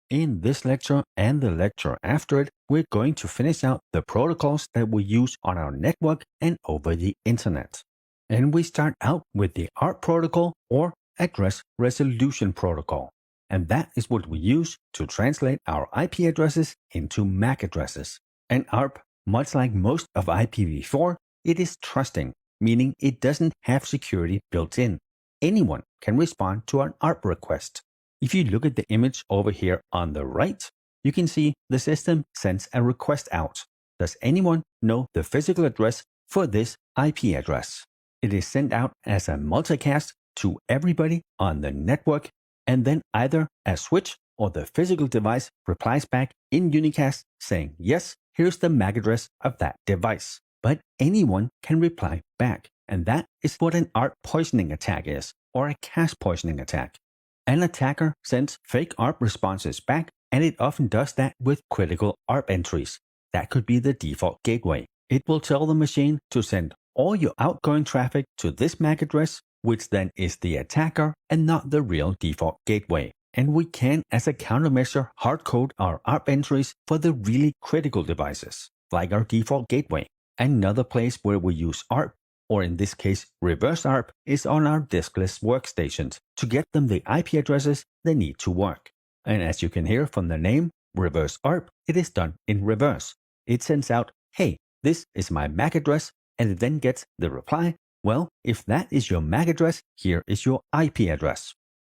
In this lecture and the lecture after it, we're going to finish out the protocols that we use on our network and over the internet. And we start out with the ARP protocol or Address Resolution Protocol. And that is what we use to translate our IP addresses into MAC addresses. And ARP, much like most of IPv4, it is trusting, meaning it doesn't have security built in. Anyone can respond to an ARP request. If you look at the image over here on the right, you can see the system sends a request out. Does anyone know the physical address for this IP address? It is sent out as a multicast to everybody on the network, and then either a switch or the physical device replies back in unicast saying, yes, here's the MAC address of that device. But anyone can reply back, and that is what an ARP poisoning attack is, or a cache poisoning attack. An attacker sends fake ARP responses back, and it often does that with critical ARP entries. That could be the default gateway. It will tell the machine to send all your outgoing traffic to this MAC address, which then is the attacker and not the real default gateway. And we can, as a countermeasure, hardcode our ARP entries for the really critical devices, like our default gateway. Another place where we use ARP, or in this case reverse ARP, is on our diskless workstations to get them the IP addresses they need to work. And as you can hear from the name, reverse ARP, it is done in reverse. It sends out, hey, this is my MAC address, and it then gets the reply, well, if that is your MAC address, here is your IP address.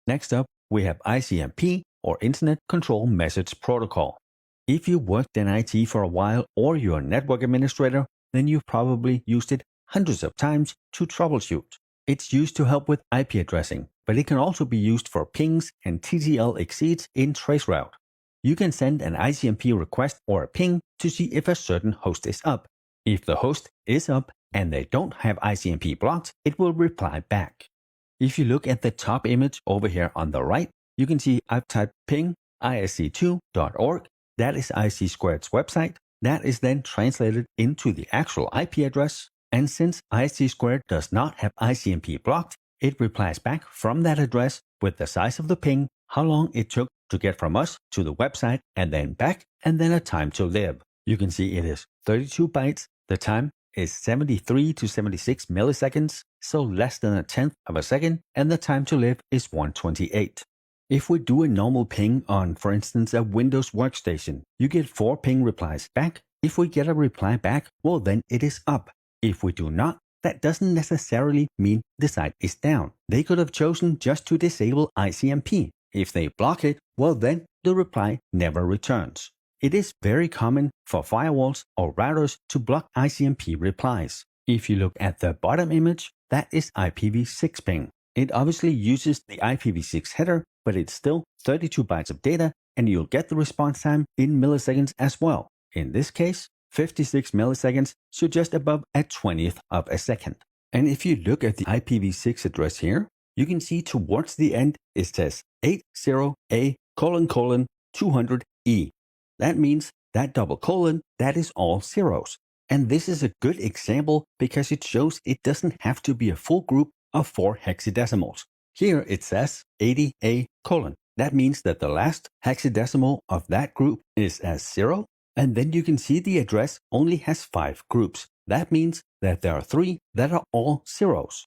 Next up, we have ICMP, or Internet Control Message Protocol. If you worked in IT for a while or you're a network administrator, then you've probably used it hundreds of times to troubleshoot. It's used to help with IP addressing, but it can also be used for pings and TTL exceeds in traceroute. You can send an ICMP request or a ping to see if a certain host is up. If the host is up and they don't have ICMP blocked, it will reply back. If you look at the top image over here on the right, you can see I've typed ping isc2.org. That is IC2's website. That is then translated into the actual IP address. And since IC2 does not have ICMP blocked, it replies back from that address with the size of the ping, how long it took to get from us to the website and then back, and then a time to live. You can see it is 32 bytes. The time is 73 to 76 milliseconds, so less than a tenth of a second, and the time to live is 128. If we do a normal ping on, for instance, a Windows workstation, you get 4 ping replies back. If we get a reply back, well then it is up. If we do not, that doesn't necessarily mean the site is down. They could have chosen just to disable ICMP. If they block it, well then the reply never returns. It is very common for firewalls or routers to block ICMP replies. If you look at the bottom image, that is IPv6 ping. It obviously uses the IPv6 header, but it's still 32 bytes of data, and you'll get the response time in milliseconds as well. In this case, 56 milliseconds, so just above a 20th of a second. And if you look at the IPv6 address here, you can see towards the end it says 80A::200E. That means that double colon, that is all zeros. And this is a good example because it shows it doesn't have to be a full group of 4 hexadecimals. Here it says 80A::. That means that the last hexadecimal of that group is as 0. And then you can see the address only has 5 groups. That means that there are 3 that are all zeros.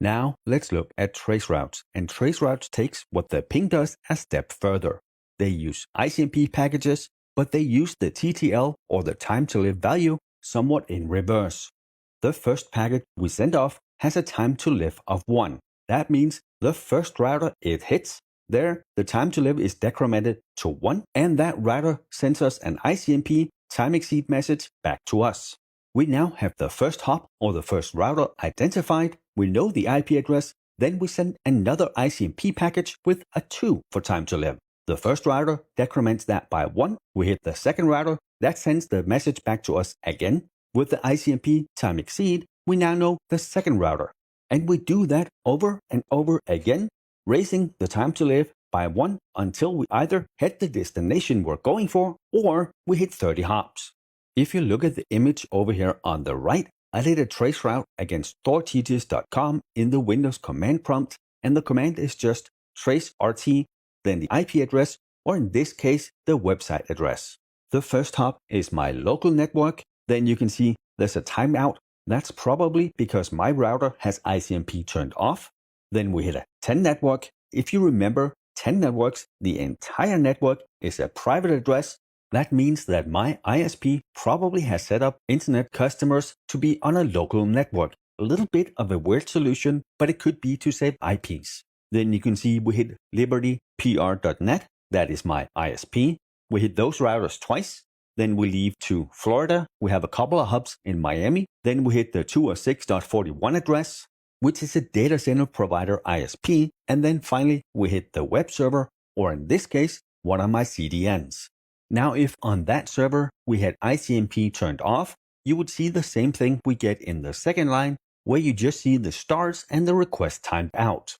Now let's look at traceroutes. And traceroutes takes what the ping does a step further. They use ICMP packages, but they use the TTL or the time to live value somewhat in reverse. The first packet we send off has a time to live of 1. That means the first router it hits, there the time to live is decremented to 1, and that router sends us an ICMP time exceed message back to us. We now have the first hop or the first router identified, we know the IP address, then we send another ICMP package with a 2 for time to live. The first router decrements that by 1, we hit the second router, that sends the message back to us again. With the ICMP time exceed, we now know the second router. And we do that over and over again, raising the time to live by 1 until we either hit the destination we're going for or we hit 30 hops. If you look at the image over here on the right, I did a traceroute against stortgs.com in the Windows command prompt, and the command is just trace RT, then the IP address or in this case, the website address. The first hop is my local network. Then you can see there's a timeout. That's probably because my router has ICMP turned off. Then we hit a 10 network. If you remember, 10 networks, the entire network is a private address. That means that my ISP probably has set up internet customers to be on a local network. A little bit of a weird solution, but it could be to save IPs. Then you can see we hit libertypr.net. That is my ISP. We hit those routers twice. Then we leave to Florida. We have a couple of hubs in Miami. Then we hit the 206.41 address, which is a data center provider ISP. And then finally, we hit the web server, or in this case, one of my CDNs. Now, if on that server we had ICMP turned off, you would see the same thing we get in the second line, where you just see the stars and the request timed out.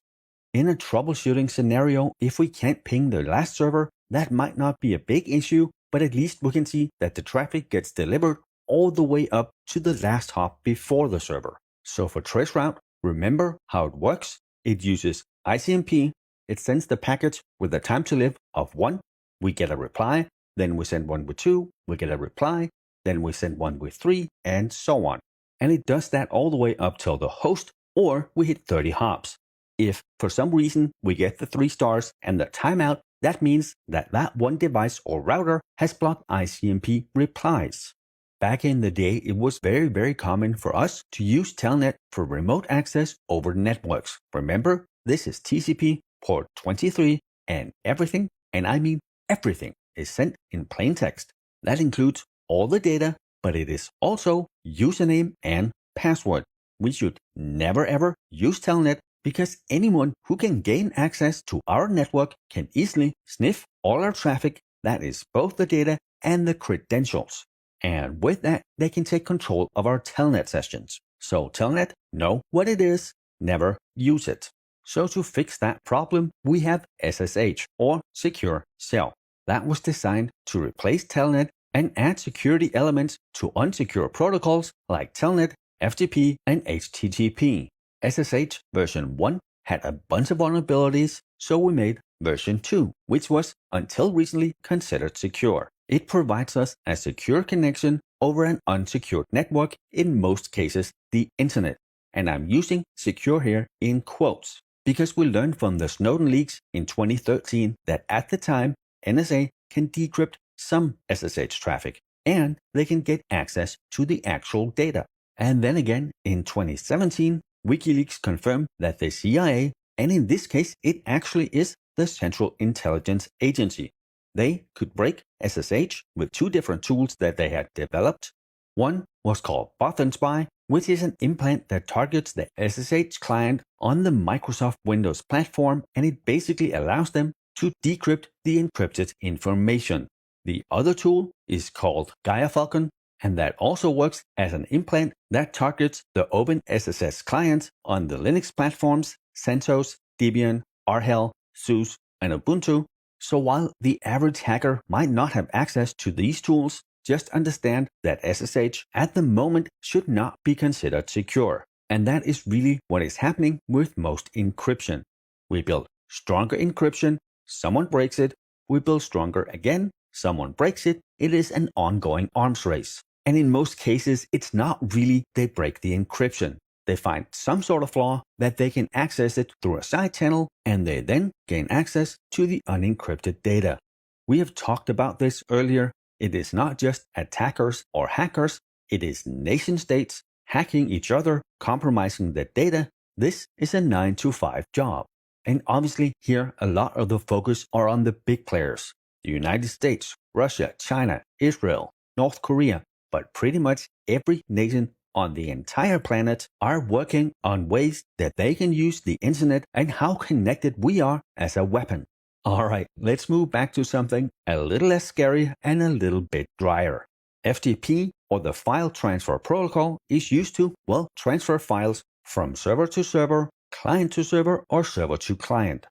In a troubleshooting scenario, if we can't ping the last server, that might not be a big issue, but at least we can see that the traffic gets delivered all the way up to the last hop before the server. So for traceroute, remember how it works. It uses ICMP. It sends the package with a time to live of 1. We get a reply. Then we send one with 2. We get a reply. Then we send one with 3, and so on. And it does that all the way up till the host, or we hit 30 hops. If for some reason we get the 3 stars and the timeout, that means that that one device or router has blocked ICMP replies. Back in the day, it was very common for us to use Telnet for remote access over networks. Remember, this is TCP port 23, and everything, and I mean everything, is sent in plain text. That includes all the data, but it is also username and password. We should never ever use Telnet because anyone who can gain access to our network can easily sniff all our traffic, that is both the data and the credentials. And with that, they can take control of our Telnet sessions. So Telnet, know what it is, never use it. So to fix that problem, we have SSH, or Secure Shell. That was designed to replace Telnet and add security elements to unsecure protocols like Telnet, FTP, and HTTP. SSH version 1 had a bunch of vulnerabilities, so we made version 2, which was, until recently, considered secure. It provides us a secure connection over an unsecured network, in most cases, the internet. And I'm using secure here in quotes, because we learned from the Snowden leaks in 2013 that at the time, NSA can decrypt some SSH traffic, and they can get access to the actual data. And then again, in 2017, WikiLeaks confirmed that the CIA, and in this case it actually is the Central Intelligence Agency, they could break SSH with 2 different tools that they had developed. One was called BothenSpy, which is an implant that targets the SSH client on the Microsoft Windows platform, and it basically allows them to decrypt the encrypted information. The other tool is called Gaia Falcon, and that also works as an implant that targets the OpenSSH clients on the Linux platforms CentOS, Debian, RHEL, SUSE, and Ubuntu. So while the average hacker might not have access to these tools, just understand that SSH at the moment should not be considered secure. And that is really what is happening with most encryption. We build stronger encryption, someone breaks it, we build stronger again, someone breaks it, it is an ongoing arms race. And in most cases, it's not really they break the encryption. They find some sort of flaw that they can access it through a side channel, and they then gain access to the unencrypted data. We have talked about this earlier. It is not just attackers or hackers, it is nation states hacking each other, compromising the data. This is a 9-to-5 job. And obviously here a lot of the focus are on the big players. The United States, Russia, China, Israel, North Korea, but pretty much every nation on the entire planet are working on ways that they can use the internet and how connected we are as a weapon. Alright, let's move back to something a little less scary and a little bit drier. FTP, or the File Transfer Protocol, is used to, transfer files from server to server, client to server, or server to client.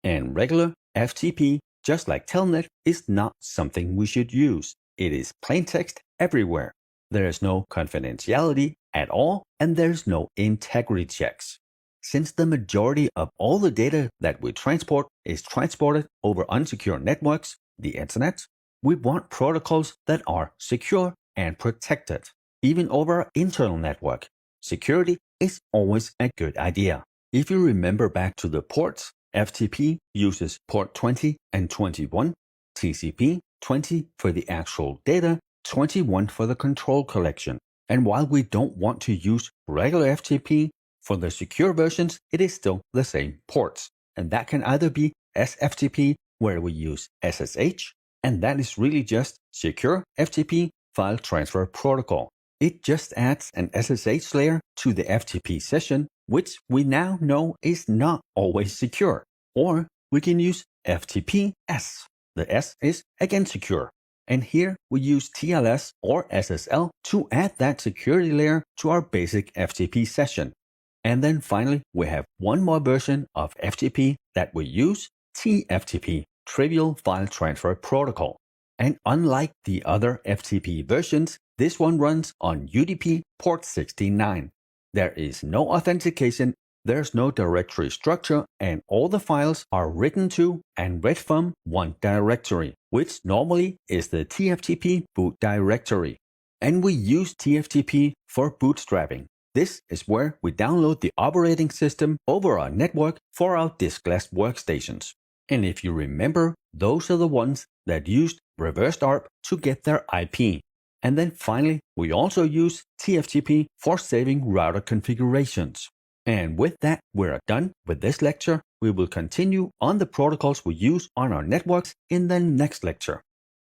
And regular FTP, just like Telnet, is not something we should use. It is plain text everywhere. There is no confidentiality at all, and there's no integrity checks. Since the majority of all the data that we transport is transported over unsecure networks, the internet, we want protocols that are secure and protected. Even over our internal network, security is always a good idea. If you remember back to the ports, FTP uses port 20 and 21, TCP 20 for the actual data, 21 for the control collection. And while we don't want to use regular FTP, for the secure versions, it is still the same ports. And that can either be SFTP, where we use SSH, and that is really just Secure FTP File Transfer Protocol. It just adds an SSH layer to the FTP session, which we now know is not always secure. Or we can use FTP-S. The S is again secure. And here we use TLS or SSL to add that security layer to our basic FTP session. And then finally, we have one more version of FTP that we use, TFTP, Trivial File Transfer Protocol. And unlike the other FTP versions, this one runs on UDP port 69. There is no authentication, there's no directory structure, and all the files are written to and read from one directory, which normally is the TFTP boot directory. And we use TFTP for bootstrapping. This is where we download the operating system over our network for our diskless workstations. And if you remember, those are the ones that used reversed ARP to get their IP. And then finally, we also use TFTP for saving router configurations. And with that, we're done with this lecture. We will continue on the protocols we use on our networks in the next lecture.